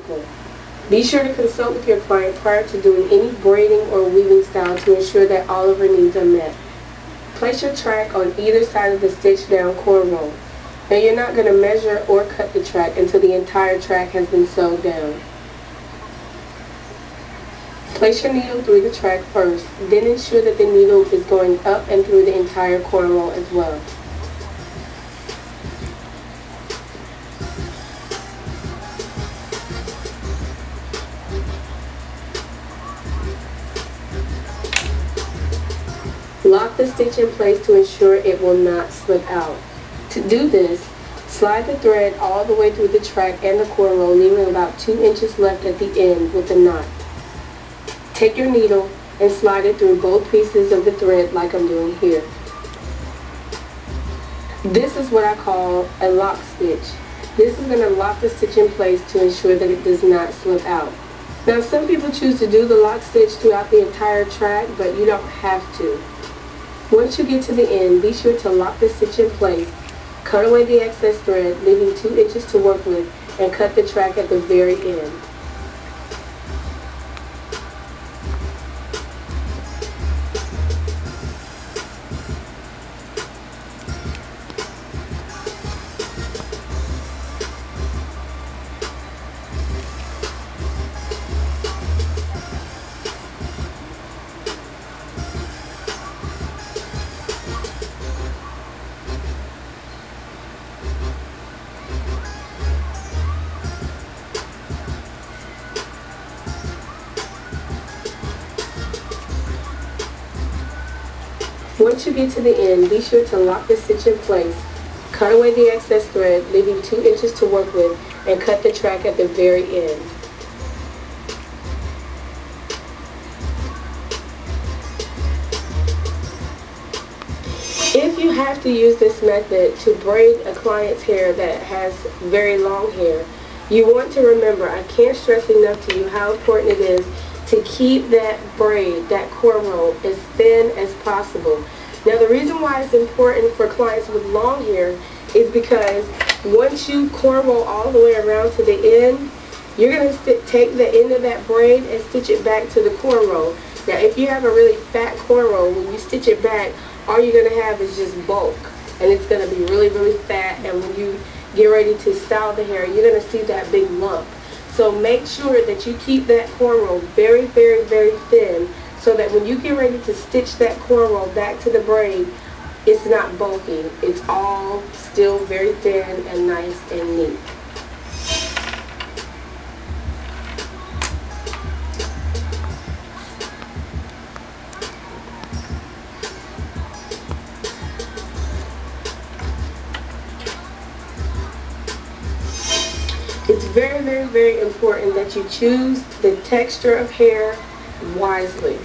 simple. Be sure to consult with your client prior to doing any braiding or weaving style to ensure that all of her needs are met. Place your track on either side of the stitch down cornrow. Now you're not going to measure or cut the track until the entire track has been sewed down. Place your needle through the track first, then ensure that the needle is going up and through the entire cornrow as well. Lock the stitch in place to ensure it will not slip out. To do this, slide the thread all the way through the track and the cornrow, leaving about 2 inches left at the end with a knot. Take your needle and slide it through both pieces of the thread like I'm doing here. This is what I call a lock stitch. This is going to lock the stitch in place to ensure that it does not slip out. Now some people choose to do the lock stitch throughout the entire track, but you don't have to. Once you get to the end, be sure to lock the stitch in place, cut away the excess thread, leaving 2 inches to work with, and cut the track at the very end. Once you get to the end, be sure to lock the stitch in place, cut away the excess thread, leaving 2 inches to work with, and cut the track at the very end. If you have to use this method to braid a client's hair that has very long hair, you want to remember, I can't stress enough to you how important it is to keep that braid, that cornrow, as thin as possible. Now the reason why it's important for clients with long hair is because once you cornrow all the way around to the end, you're going to take the end of that braid and stitch it back to the cornrow. Now if you have a really fat cornrow, when you stitch it back, all you're going to have is just bulk, and it's going to be really, really fat, and when you get ready to style the hair, you're going to see that big lump. So make sure that you keep that cornrow very, very, very thin so that when you get ready to stitch that cornrow back to the braid, it's not bulky. It's all still very thin and nice and neat. It's very, very, very important that you choose the texture of hair wisely.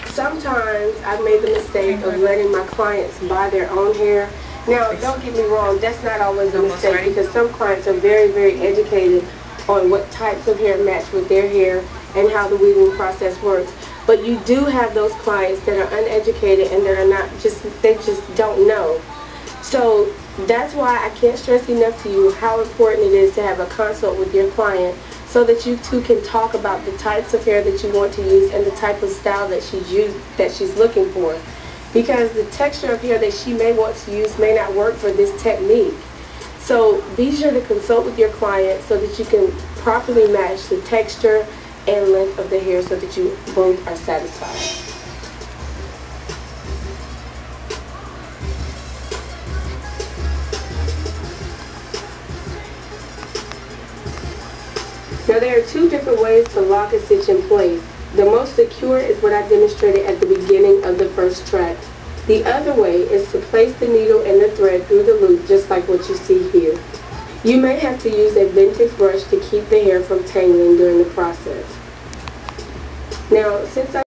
Sometimes I've made the mistake of letting my clients buy their own hair. Now, don't get me wrong, that's not always a mistake because some clients are very, very educated on what types of hair match with their hair and how the weaving process works. But you do have those clients that are uneducated and that are not they just don't know. So that's why I can't stress enough to you how important it is to have a consult with your client so that you two can talk about the types of hair that you want to use and the type of style that she's looking for. Because the texture of hair that she may want to use may not work for this technique. So be sure to consult with your client so that you can properly match the texture and length of the hair so that you both are satisfied. Now there are two different ways to lock a stitch in place. The most secure is what I demonstrated at the beginning of the first track. The other way is to place the needle and the thread through the loop just like what you see here. You may have to use a vintage brush to keep the hair from tangling during the process. Now since